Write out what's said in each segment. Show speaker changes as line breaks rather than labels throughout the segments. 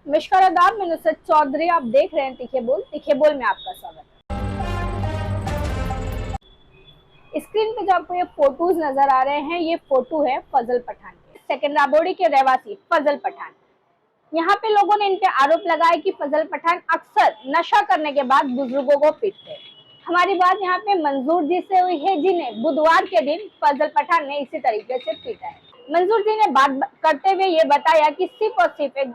नमस्कार आदाब, मैं नुसरत चौधरी। आप देख रहे हैं तीखे बोल में आपका स्वागत है। स्क्रीन पे जो आपको ये फोटोज नजर आ रहे हैं, ये फोटो है फजल पठान के, सेकंड राबोड़ी के रहवासी फजल पठान। यहाँ पे लोगों ने इन पे आरोप लगाया कि फजल पठान अक्सर नशा करने के बाद बुजुर्गों को पीटते हैं। हमारी बात यहाँ पे मंजूर जी से हुई है, जिन्हें बुधवार के दिन फजल पठान ने इसी तरीके से पीटा है। मंजूर जी ने बात करते हुए ये बताया कि सिर्फ और सिर्फ एक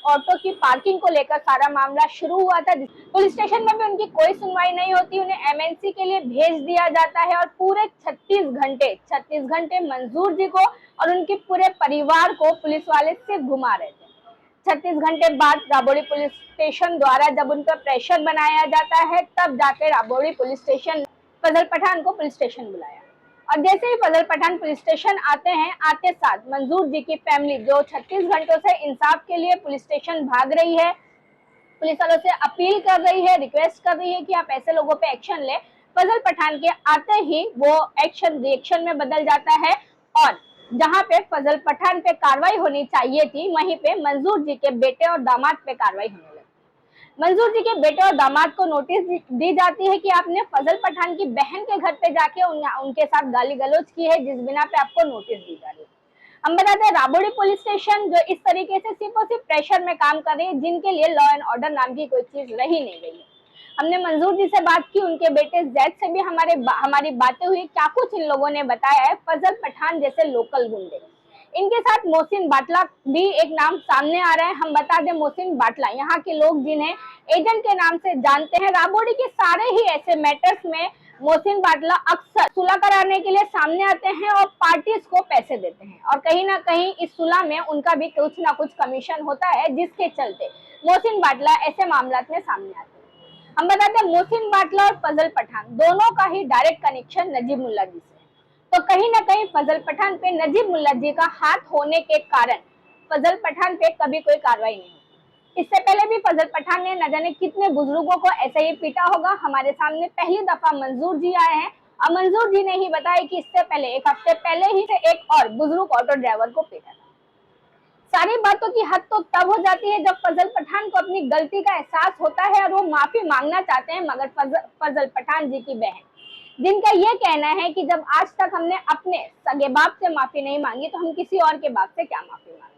ऑटो की पार्किंग को लेकर सारा मामला शुरू हुआ था। पुलिस स्टेशन में भी उनकी कोई सुनवाई नहीं होती, उन्हें एमएनसी के लिए भेज दिया जाता है और पूरे 36 घंटे मंजूर जी को और उनके पूरे परिवार को पुलिस वाले सिर्फ घुमा रहे थे। 36 घंटे बाद राबोड़ी पुलिस स्टेशन द्वारा जब उन पर प्रेशर बनाया जाता है, तब जाकर राबोड़ी पुलिस स्टेशन फजल पठान को पुलिस स्टेशन बुलाया। और जैसे ही फजल पठान पुलिस स्टेशन आते हैं, आते साथ मंजूर जी की फैमिली जो 36 घंटों से इंसाफ के लिए पुलिस स्टेशन भाग रही है, पुलिस वालों से अपील कर रही है, रिक्वेस्ट कर रही है कि आप ऐसे लोगों पे एक्शन ले। फजल पठान के आते ही वो एक्शन रिएक्शन में बदल जाता है और जहां पे फजल पठान पे कार्रवाई होनी चाहिए थी, वहीं पे मंजूर जी के बेटे और दामाद पे कार्रवाई होने लगी। मंजूर जी के बेटे और दामाद को नोटिस दी जाती है कि आपने फजल पठान की बहन के घर पे जाके उनके साथ गाली गलौज की है, जिस बिना पे आपको नोटिस दी जा रही है। हम बताते हैं राबोड़ी पुलिस स्टेशन जो इस तरीके से सिर्फ और सिर्फ प्रेशर में काम कर रही है, जिनके लिए लॉ एंड ऑर्डर नाम की कोई चीज रही नहीं गई है। हमने मंजूर जी से बात की, उनके बेटे जैद से भी हमारी बातें हुई। क्या कुछ इन लोगों ने बताया है, फजल पठान जैसे लोकल गुंडे, इनके साथ मोहसिन बाटला भी एक नाम सामने आ रहा है। हम बता दें, मोहसिन बाटला यहाँ के लोग जिन्हें एजेंट के नाम से जानते हैं, राबोड़ी के सारे ही ऐसे मैटर्स में मोहसिन बाटला अक्सर सुलह कराने के लिए सामने आते हैं और पार्टीज को पैसे देते हैं और कहीं ना कहीं इस सुलह में उनका भी कुछ ना कुछ कमीशन होता है, जिसके चलते मोहसिन बाटला ऐसे मामलों में सामने आते हैं। हम बताते हैं, मोहसिन बाटला और फजल पठान दोनों का ही डायरेक्ट कनेक्शन नजीब मुल्ला जी से, तो कहीं ना कहीं फजल पठान पे नजीब मुल्ला जी का हाथ होने के कारण फजल पठान पे कभी कोई कार्रवाई नहीं हुई। इससे पहले भी फजल पठान ने न जाने कितने बुजुर्गों को ऐसे ही पीटा होगा। हमारे सामने पहली दफा मंजूर जी आए हैं और मंजूर जी ने ही बताया कि इससे पहले एक हफ्ते पहले ही से एक और बुजुर्ग ऑटो ड्राइवर को पीटा था। सारी बातों की हद तो तब हो जाती है जब फजल पठान को अपनी गलती का एहसास होता है और वो माफी मांगना चाहते हैं, मगर फजल पठान जी की बहन, जिनका ये कहना है कि जब आज तक हमने अपने सगे बाप से माफी नहीं मांगी, तो हम किसी और के बाप से क्या माफी मांगे।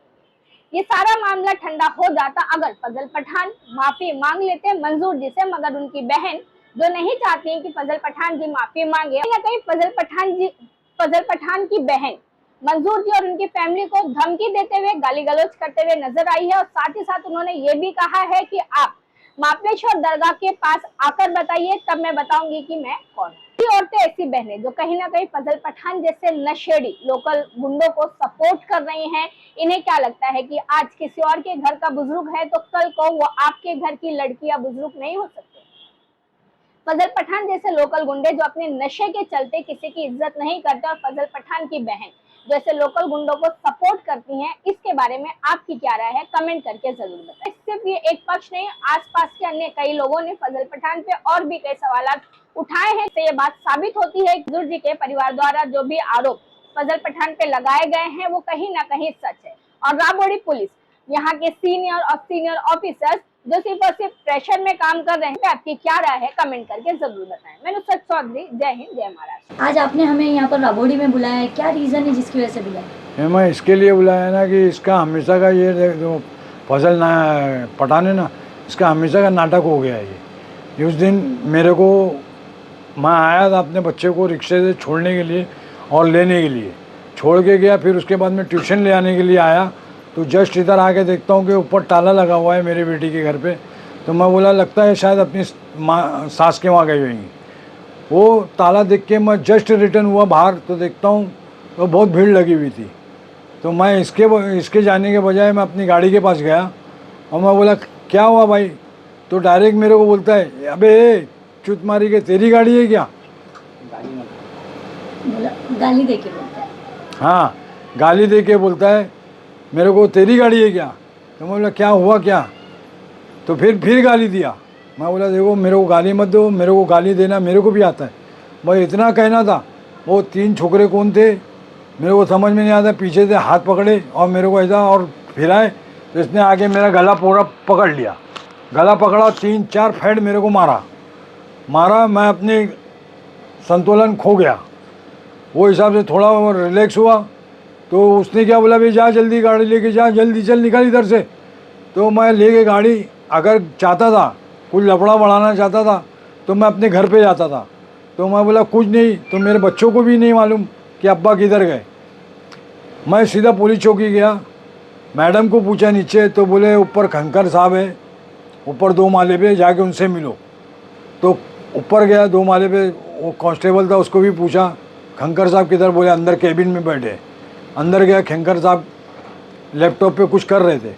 ये सारा मामला ठंडा हो जाता अगर फजल पठान माफी मांग लेते मंजूर जी से, मगर उनकी बहन जो नहीं चाहती है कि फजल पठान जी माफी मांगे, या कहीं फजल पठान की बहन मंजूर जी और उनकी फैमिली को धमकी देते हुए, गाली गलौज करते हुए नजर आई है। और साथ ही साथ उन्होंने ये भी कहा है कि आप मापलेश्वर दरगाह के पास आकर बताइए, तब मैं बताऊंगी कि मैं कौन हूँ। औरतें ऐसी बहनें जो कहीं ना कहीं फजल पठान जैसे नशेड़ी लोकल गुंडों को सपोर्ट कर रही हैं, इन्हें क्या लगता है कि आज किसी और के घर का बुजुर्ग है तो कल को वो आपके घर की लड़की या बुजुर्ग नहीं हो सकते। फजल पठान जैसे लोकल गुंडे जो अपने नशे के चलते किसी की इज्जत नहीं करते, और फजल पठान की बहन जैसे लोकल गुंडों को सपोर्ट करती हैं, इसके बारे में आपकी क्या राय है, कमेंट करके जरूर बताएं। सिर्फ ये एक पक्ष नहीं, आसपास के अन्य कई लोगों ने फजल पठान पे और भी कई सवाल उठाए हैं। तो ये बात साबित होती है कि मंजूर जी के परिवार द्वारा जो भी आरोप फजल पठान पे लगाए गए हैं, वो कहीं ना कहीं सच है। और राबोड़ी पुलिस, यहाँ के सीनियर ऑफिसर्स जो सिर्फ और सिर्फ प्रेशर में काम कर रहे हैं, आपकी क्या राय है, कमेंट करके जरूर बताएं। मैं नुसरत चौधरी, जय हिंद जय महाराष्ट्र।
आज आपने हमें यहाँ पर राबोड़ी में बुलाया है, क्या रीज़न है जिसकी वजह से बुलाया?
मैं इसके लिए बुलाया ना कि इसका हमेशा का ये जो फजल पठान है ना, इसका हमेशा का नाटक हो गया है ये। उस दिन मेरे को, मैं आया था अपने बच्चे को रिक्शे से छोड़ने के लिए और लेने के लिए, छोड़ के गया, फिर उसके बाद मैं ट्यूशन ले आने के लिए आया तो जस्ट इधर आके देखता हूँ कि ऊपर ताला लगा हुआ है मेरे बेटी के घर पे। तो मैं बोला लगता है शायद अपनी माँ सास के वहाँ गई होंगी। वो ताला देख के मैं जस्ट रिटर्न हुआ बाहर तो देखता हूँ तो बहुत भीड़ लगी हुई थी। तो मैं इसके जाने के बजाय मैं अपनी गाड़ी के पास गया और मैं बोला क्या हुआ भाई, तो डायरेक्ट मेरे को बोलता है अबे चुत मारी के तेरी गाड़ी है क्या?
गाली दे के बोलता है।
हाँ, गाली दे के बोलता है मेरे को तेरी गाड़ी है क्या? तो मैं बोला क्या हुआ क्या? तो फिर गाली दिया। मैं बोला देखो मेरे को गाली मत दो, मेरे को गाली देना मेरे को भी आता है। भाई इतना कहना था। वो 3 छोकरे कौन थे मेरे को समझ में नहीं आता, पीछे से हाथ पकड़े और मेरे को ऐसा और फिराए तो इसने आके मेरा गला पूरा पकड़ लिया, गला पकड़ा, 3-4 फैड मेरे को मारा। मैं अपने संतुलन खो गया। वो हिसाब से थोड़ा रिलैक्स हुआ तो उसने क्या बोला, भाई जा जल्दी गाड़ी लेके जा, जल्दी चल निकल इधर से। तो मैं लेके गाड़ी, अगर चाहता था कुछ लफड़ा बढ़ाना चाहता था तो मैं अपने घर पे जाता था। तो मैं बोला कुछ नहीं, तो मेरे बच्चों को भी नहीं मालूम कि अब्बा किधर गए। मैं सीधा पुलिस चौकी गया, मैडम को पूछा नीचे, तो बोले ऊपर खंकर साहब है, ऊपर 2 माले पे जाके उनसे मिलो। तो ऊपर गया 2 माले पे, वो कांस्टेबल था, उसको भी पूछा खंकर साहब किधर, बोले अंदर कैबिन में बैठे। अंदर गया, खंकर साहब लैपटॉप पे कुछ कर रहे थे।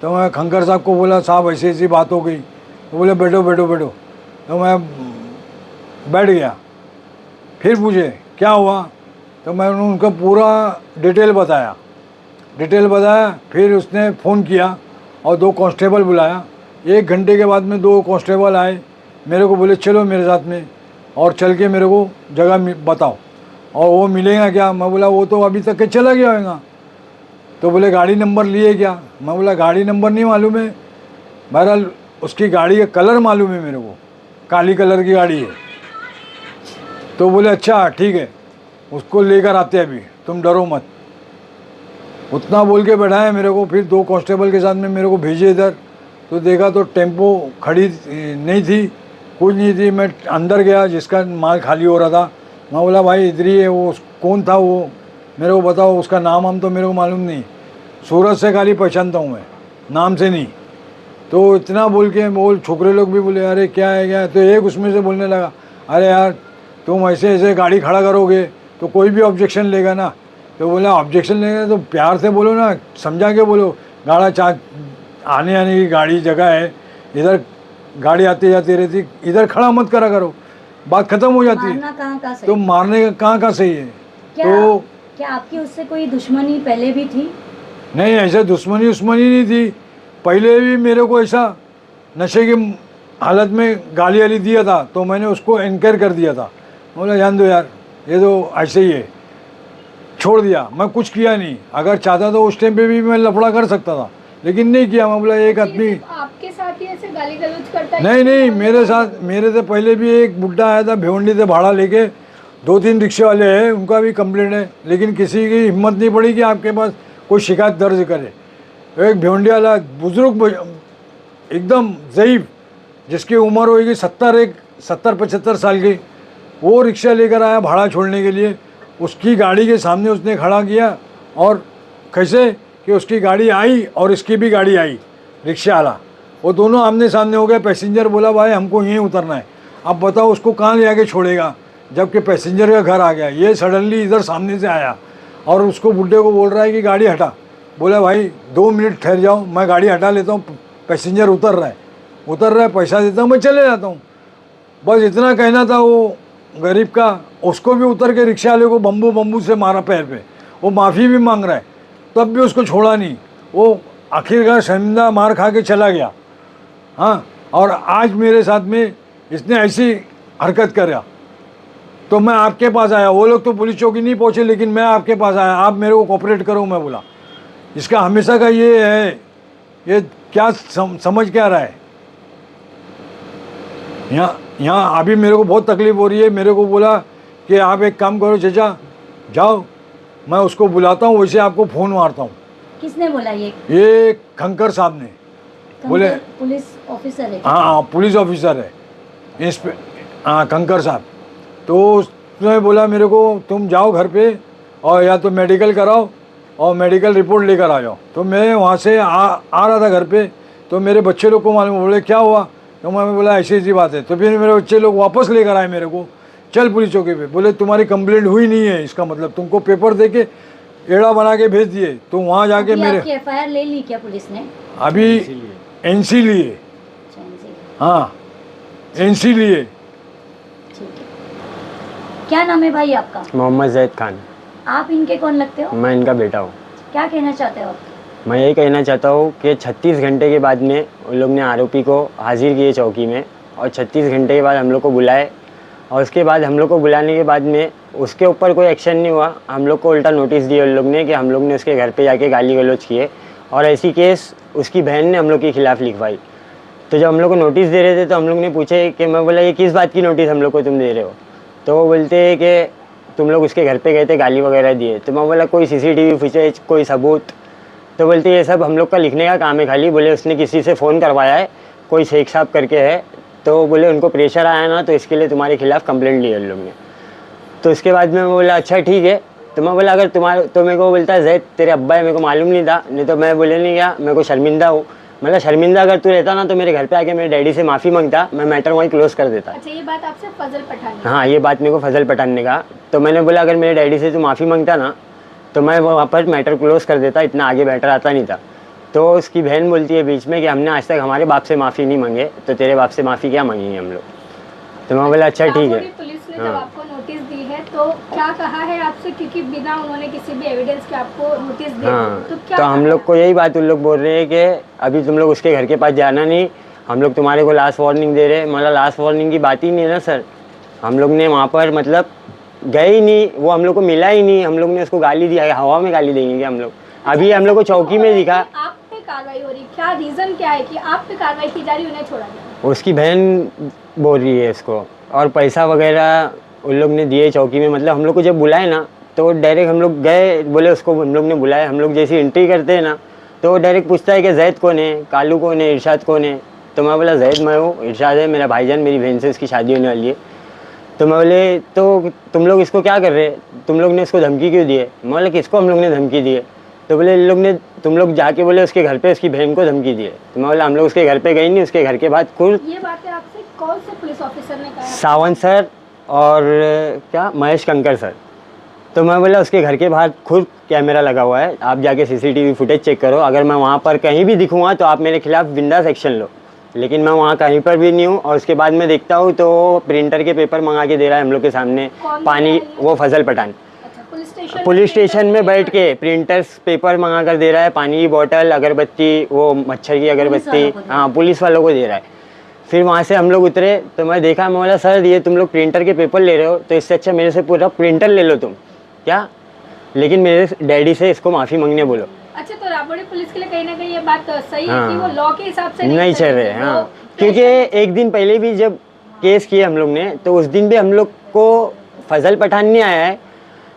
तो मैं खंकर साहब को बोला साहब ऐसी ऐसी बात हो गई। तो बोले बैठो बैठो बैठो। तो मैं बैठ गया। फिर पूछे क्या हुआ, तो मैंने उनको पूरा डिटेल बताया। फिर उसने फ़ोन किया और 2 कांस्टेबल बुलाया। 1 घंटे के बाद में 2 कांस्टेबल आए, मेरे को बोले चलो मेरे साथ में और चल के मेरे को जगह बताओ और वो मिलेगा क्या। मैं बोला वो तो अभी तक के चला गया होगा। तो बोले गाड़ी नंबर लिए क्या। मैं बोला गाड़ी नंबर नहीं मालूम है, बहरहाल उसकी गाड़ी का कलर मालूम है मेरे को, काली कलर की गाड़ी है। तो बोले अच्छा ठीक है, उसको लेकर आते हैं अभी, तुम डरो मत। उतना बोल के बैठाया मेरे को। फिर 2 कांस्टेबल के साथ में मेरे को भेजे इधर। तो देखा तो टेम्पो खड़ी नहीं थी, कुछ नहीं थी। मैं अंदर गया, जिसका माल खाली हो रहा था। मैं बोला भाई इधर ही है, वो कौन था वो, मेरे को बताओ। उसका नाम हम तो मेरे को मालूम नहीं, सूरत से खाली पहचानता हूँ मैं, नाम से नहीं। तो इतना बोल के छोकरे लोग भी बोले अरे क्या है क्या है। तो एक उसमें से बोलने लगा अरे यार तुम ऐसे ऐसे गाड़ी खड़ा करोगे तो कोई भी ऑब्जेक्शन लेगा ना। तो बोला ऑब्जेक्शन लेगा तो प्यार से बोलो ना, समझा के बोलो। गाड़ा आने की गाड़ी जगह है, इधर गाड़ी आती जाती रहती, इधर खड़ा मत करा करो, बात खत्म हो जाती है।
कहाँ सही?
तो मारने का कहाँ सही है।
क्या आपकी उससे कोई दुश्मनी पहले भी थी?
नहीं, ऐसे दुश्मनी नहीं थी। पहले भी मेरे को ऐसा नशे की हालत में गाली वाली दिया था तो मैंने उसको इनकार कर दिया था। बोला जान दो यार, ये तो ऐसे ही है, छोड़ दिया। मैं कुछ किया नहीं, अगर चाहता तो उस टाइम पे भी मैं लफड़ा कर सकता था, लेकिन नहीं किया। मैं बोला एक आदमी
आपके साथ ही ऐसे गाली गलौज करता है?
नहीं, मेरे साथ, मेरे से पहले भी एक बुड्ढा आया था भिवंडी से भाड़ा लेके, 2-3 रिक्शे वाले हैं, उनका भी कंप्लेंट है, लेकिन किसी की हिम्मत नहीं पड़ी कि आपके पास कोई शिकायत दर्ज करे। एक भिवंडी वाला बुजुर्ग एकदम ज़ईफ, जिसकी उम्र होगी 70-75 साल की, वो रिक्शा लेकर आया भाड़ा छोड़ने के लिए। उसकी गाड़ी के सामने उसने खड़ा किया, और कैसे कि उसकी गाड़ी आई और इसकी भी गाड़ी आई, रिक्शा वाला, वो दोनों आमने सामने हो गए। पैसेंजर बोला भाई हमको यहीं उतरना है, अब बताओ उसको कहाँ ले आके छोड़ेगा, जबकि पैसेंजर का घर आ गया। ये सडनली इधर सामने से आया और उसको बुड्ढे को बोल रहा है कि गाड़ी हटा। बोला भाई 2 मिनट ठहर जाओ, मैं गाड़ी हटा लेता हूँ, पैसेंजर उतर रहा है, पैसा देता हूँ, मैं चले जाता हूँ। बस इतना कहना था वो गरीब का। उसको भी उतर के रिक्शा वाले को बम्बू से मारा पैर पे। वो माफ़ी भी मांग रहा है, तब भी उसको छोड़ा नहीं। वो आखिरकार शर्मिंदा मार खा के चला गया। हाँ, और आज मेरे साथ में इसने ऐसी हरकत करा तो मैं आपके पास आया। वो लोग तो पुलिस चौकी नहीं पहुँचे, लेकिन मैं आपके पास आया, आप मेरे को कोऑपरेट करो। मैं बोला इसका हमेशा का ये है, ये क्या समझ क्या रहा है। यहाँ अभी मेरे को बहुत तकलीफ़ हो रही है। मेरे को बोला कि आप एक काम करो चाचा, जाओ, मैं उसको बुलाता हूँ, वैसे आपको फ़ोन मारता हूँ।
किसने बोला
ये खंकर साहब ने बोले।
पुलिस ऑफिसर है?
हाँ, पुलिस ऑफिसर है, हाँ खंकर साहब। तो उसने बोला मेरे को तुम जाओ घर पे और या तो मेडिकल कराओ और मेडिकल रिपोर्ट लेकर आ जाओ। तो मैं वहाँ से आ रहा था घर पे, तो मेरे बच्चे लोग को मालूम, बोले क्या हुआ। तो मैं बोला ऐसी ऐसी बात है। तो फिर मेरे बच्चे लोग वापस लेकर आए मेरे को, चल पुलिस चौकी पे। बोले तुम्हारी कंप्लेंट हुई नहीं है, इसका मतलब तुमको पेपर दे के एड़ा बना के भेज दिए। तो वहाँ जाके मेरे
FIR ले ली क्या पुलिस ने?
अभी NC लिए। हाँ, NC लिए।
ठीक है। क्या नाम है भाई आपका?
मोहम्मद जैद खान।
आप इनके कौन लगते हो?
मैं इनका बेटा हूँ।
क्या कहना चाहते हो आप?
मैं यही कहना चाहता हूँ कि 36 घंटे के बाद में उन लोग ने आरोपी को हाजिर किए चौकी में, और 36 घंटे के बाद हम लोग को बुलाए, और उसके बाद हम लोग को बुलाने के बाद में उसके ऊपर कोई एक्शन नहीं हुआ। हम लोग को उल्टा नोटिस दिया उन लोग ने कि हम लोग ने उसके घर पे जाके गाली गलौज किए, और ऐसी केस उसकी बहन ने हम लोग के खिलाफ़ लिखवाई। तो जब हम लोग को नोटिस दे रहे थे तो हम लोग ने पूछे कि मैं बोला ये किस बात की नोटिस हम लोग को तुम दे रहे हो। तो वो बोलते हैं कि तुम लोग उसके घर पे गए थे, गाली वगैरह दिए। तो मैं बोला कोई CCTV फुटेज, कोई सबूत? तो बोलते ये सब हम लोग का लिखने का काम है खाली। बोले उसने किसी से फ़ोन करवाया है, कोई शेख साहब करके है, तो बोले उनको प्रेशर आया ना तो इसके लिए तुम्हारे खिलाफ़ कंप्लेंट ली है उन लोग ने। तो उसके बाद में मैं बोला अच्छा ठीक है। तो मैं बोला अगर तुम्हारे, तो मेरे को बोलता है जैद तेरे अब्बा है, मेरे को मालूम नहीं था, नहीं तो मैं बोले नहीं गया, मेरे को शर्मिंदा हूँ। मतलब शर्मिंदा अगर तू रहता ना तो मेरे घर पे आके मेरे डैडी से माफ़ी मांगता, मैं मैटर वहीं क्लोज कर देता।
अच्छा, ये बात आपसे फजल पठान ने?
हाँ, ये बात मेरे को फजल पठान ने कहा। तो मैंने बोला अगर मेरे डैडी से तू माफ़ी मांगता ना तो मैं वहाँ पर मैटर क्लोज कर देता, इतना आगे मैटर आता नहीं था। तो उसकी बहन बोलती है बीच में कि हमने आज तक हमारे बाप से माफ़ी नहीं मांगे, तो तेरे बाप से माफ़ी क्या मांगेंगे हम लोग। तो मैं बोला अच्छा ठीक है।
पुलिस ने जब आपको नोटिस दी है तो क्या कहा है आपसे, क्योंकि बिना उन्होंने किसी भी एविडेंस के आपको नोटिस दिया,
हाँ,
तो क्या
तो हम लोग को यही बात उन लोग बोल रहे हैं कि अभी तुम लोग उसके घर के पास जाना नहीं, हम लोग तुम्हारे को लास्ट वार्निंग दे रहे हैं। मतलब लास्ट वार्निंग की बात ही नहीं है ना सर, हम लोग ने वहाँ पर मतलब गए ही नहीं, वो हम लोग को मिला ही नहीं, हम लोग ने उसको गाली दिया। हवा में गाली देंगे क्या हम लोग? अभी हम लोग को चौकी में दिखा।
आप पे कार्रवाई हो रही, क्या रीजन क्या है कि आप पे कार्रवाई की जा रही, उन्हें छोड़ा गया?
उसकी बहन बोल रही है इसको, और पैसा वगैरह उन लोग ने दिए चौकी में। मतलब हम लोग को जब बुलाए ना तो डायरेक्ट हम लोग गए, बोले उसको हम लोग ने बुलाया। हम लोग जैसी एंट्री करते हैं ना तो वो डायरेक्ट पूछता है कि जैद कौन है, कालू कौन है, इरशाद कौन है। तो मैं बोला जैद मैं हूँ, इरशाद है मेरा भाईजान, मेरी बहन से इसकी शादी होने वाली है। तो मैं बोले तो तुम लोग इसको क्या कर रहे, तुम लोग ने इसको धमकी क्यों दी है? मैं बोला किसको हम लोग ने धमकी दी है? तो बोले इन लोग ने, तुम लोग जाके बोले उसके घर पे उसकी बहन को धमकी दी है। तो मैं बोला हम लोग उसके घर पे गए नहीं, उसके घर के बाद खुद
ये बातें आपसे कौन से पुलिस ऑफिसर ने कहा?
सावंत सर और क्या महेश कंकर सर। तो मैं बोला उसके घर के बाहर खुद कैमरा लगा हुआ है, आप जाके CCTV फुटेज चेक करो, अगर मैं वहाँ पर कहीं भी दिखूँगा तो आप मेरे खिलाफ़ बिंदास एक्शन लो। लेकिन मैं वहाँ कहीं पर भी नहीं हूँ। और उसके बाद मैं देखता हूँ तो प्रिंटर के पेपर मंगा के दे रहा है हम लोग के सामने पानी, वो फजल पठान।
अच्छा,
पुलिस स्टेशन में बैठ के प्रिंटर्स पेपर मंगा कर दे रहा है, पानी की बोतल, अगरबत्ती, वो मच्छर की अगरबत्ती, हाँ पुलिस वालों को दे रहा है। फिर वहाँ से हम लोग उतरे तो मैं देखा, मैं बोला सर ये तुम लोग प्रिंटर के पेपर ले रहे हो तो इससे अच्छा मेरे से पूरा प्रिंटर ले लो तुम क्या, लेकिन मेरे डैडी से इसको माफ़ी मांगने बोलो।
अच्छा, तो राबड़ी पुलिस के लिए कहीं ना कहीं ये बात सही है
हाँ,
कि वो लॉ के हिसाब से
नहीं चल रहे। हाँ, क्योंकि एक दिन पहले भी जब केस किया हम लोग ने तो उस दिन भी हम लोग को फजल पठान नहीं आया है,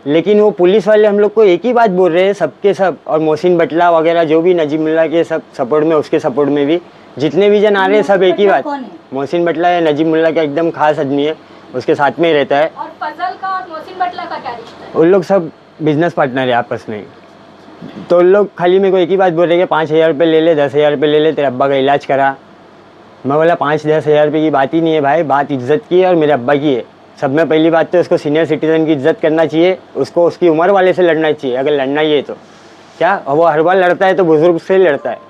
लेकिन वो पुलिस वाले हम लोग को एक ही बात बोल रहे हैं सबके सब। और मोहसिन बटला वगैरह जो भी नजीमुल्ला के सब सपोर्ट में, उसके सपोर्ट में भी जितने भी जन आ रहे हैं सब एक ही बात। मोहसिन बटला है नजीमुल्ला का एकदम खास आदमी है, उसके साथ में ही रहता है।
और फजल का और मोहसिन बटला का क्या रिश्ता है?
उन लोग सब बिजनेस पार्टनर है आपस में। तो उन लोग खाली मेरे को एक ही बात बोल रहे हैं कि 5,000 रुपये ले ले, 10,000 रुपये ले ले, तेरे अब्बा का इलाज करा। मैं बोला 5-10 हज़ार रुपये की बात ही नहीं है भाई, बात इज्जत की है और मेरे अब्बा की है। सब में पहली बात तो उसको सीनियर सिटीजन की इज्जत करना चाहिए, उसको उसकी उम्र वाले से लड़ना चाहिए अगर लड़ना ही है तो। क्या वो हर बार लड़ता है तो बुजुर्ग से लड़ता है।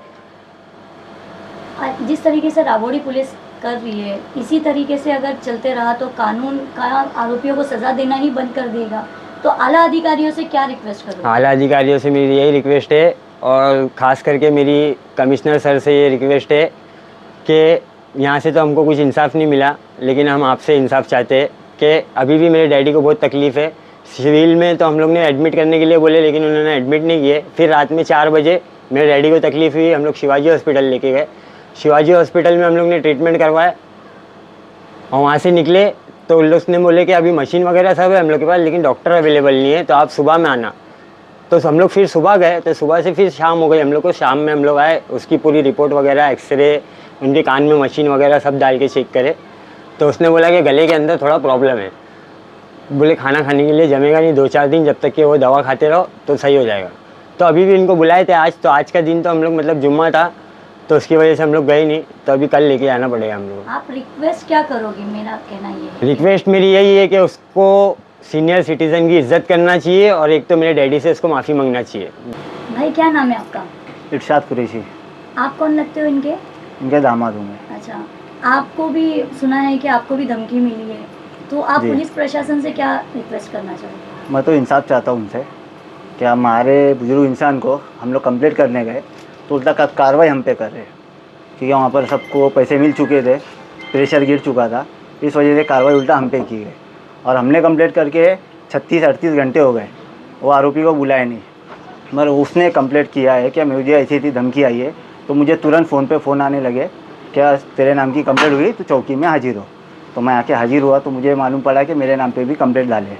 जिस तरीके से राबड़ी पुलिस कर रही है, इसी तरीके से अगर चलते रहा तो कानून का आरोपियों को सज़ा देना ही बंद कर देगा। तो आला अधिकारियों से क्या रिक्वेस्ट करोगे?
आला अधिकारियों से मेरी यही रिक्वेस्ट है, और ख़ास करके मेरी कमिश्नर सर से ये रिक्वेस्ट है कि यहाँ से तो हमको कुछ इंसाफ नहीं मिला, लेकिन हम आपसे इंसाफ चाहते हैं कि अभी भी मेरे डैडी को बहुत तकलीफ़ है। सिविल में तो हम लोग ने एडमिट करने के लिए बोले, लेकिन उन्होंने एडमिट नहीं किए। फिर रात में 4 बजे मेरे डैडी को तकलीफ़ हुई, हम लोग शिवाजी हॉस्पिटल लेके गए। शिवाजी हॉस्पिटल में हम लोग ने ट्रीटमेंट करवाया और वहाँ से निकले तो उन लोग ने बोले कि अभी मशीन वगैरह सब है हम लोग के पास, लेकिन डॉक्टर अवेलेबल नहीं है, तो आप सुबह में आना। तो हम लोग फिर सुबह गए, तो सुबह से फिर शाम हो गई हम लोग को। शाम में हम लोग आए, उसकी पूरी रिपोर्ट वगैरह, एक्सरे, उनके कान में मशीन वगैरह सब डाल के चेक करे। तो उसने बोला कि गले के अंदर थोड़ा प्रॉब्लम है, बोले खाना खाने के लिए जमेगा नहीं 2-4 दिन, जब तक कि वो दवा खाते रहो तो सही हो जाएगा। तो अभी भी इनको बुलाए थे आज, तो आज का दिन तो हम लोग मतलब जुम्मा था तो उसकी वजह से हम लोग गए नहीं, तो अभी कल लेके आना पड़ेगा हम लोग।
आप रिक्वेस्ट क्या करोगे? मेरा कहना ये है,
रिक्वेस्ट मेरी यही है कि उसको सीनियर सिटीज़न की इज्जत करना चाहिए, और एक तो मेरे डैडी से उसको माफ़ी मांगना चाहिए।
भाई क्या नाम है आपका?
इरशाद कुरैशी।
आप कौन लगते हो इनके?
इनके दामाद हूँ मैं।
अच्छा, आपको भी सुना है कि आपको भी धमकी मिली है, तो आप
जी।
पुलिस प्रशासन से क्या रिक्वेस्ट करना चाहोगे?
मैं तो इंसाफ चाहता हूँ उनसे कि हमारे बुजुर्ग इंसान को हम लोग कंप्लेंट करने गए तो उल्टा कार्रवाई हम पे कर रहे, क्योंकि वहाँ पर सबको पैसे मिल चुके थे, प्रेशर गिर चुका था, इस वजह से कार्रवाई उल्टा हम पे की गई। और हमने कंप्लेंट करके 36-38 घंटे हो गए, वो आरोपी को बुलाया नहीं, मगर उसने कंप्लेंट किया है कि मुझे ऐसी धमकी आई है, तो मुझे तुरंत फ़ोन आने लगे, क्या तेरे नाम की कंप्लेंट हुई, तो चौकी में हाजिर हो। तो मैं आके हाजिर हुआ तो मुझे मालूम पड़ा कि मेरे नाम पे भी कंप्लेंट डाले।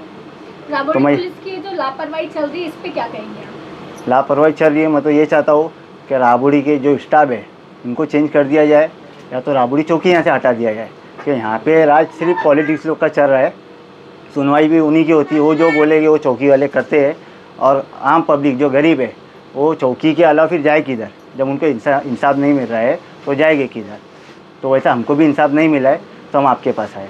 राबड़ी
तो मैं
पुलिस की जो लापरवाही चल रही है इस पे क्या कहेंगे आप?
लापरवाही चल रही है। मैं तो ये चाहता हूँ कि राबड़ी के जो स्टाफ है इनको चेंज कर दिया जाए, या तो राबड़ी चौकी यहाँ से हटा दिया जाए, कि यहाँ पे राज सिर्फ पॉलिटिक्स लोग का चल रहा है। सुनवाई भी उन्हीं की होती है, वो जो बोलेंगे वो चौकी वाले करते हैं, और आम पब्लिक जो गरीब है वो चौकी के अलावा फिर जाए किधर? जब उनको इंसाफ नहीं मिल रहा है तो जाएंगे किधर? तो वैसा हमको भी इंसाफ नहीं मिला है तो हम आपके पास आए।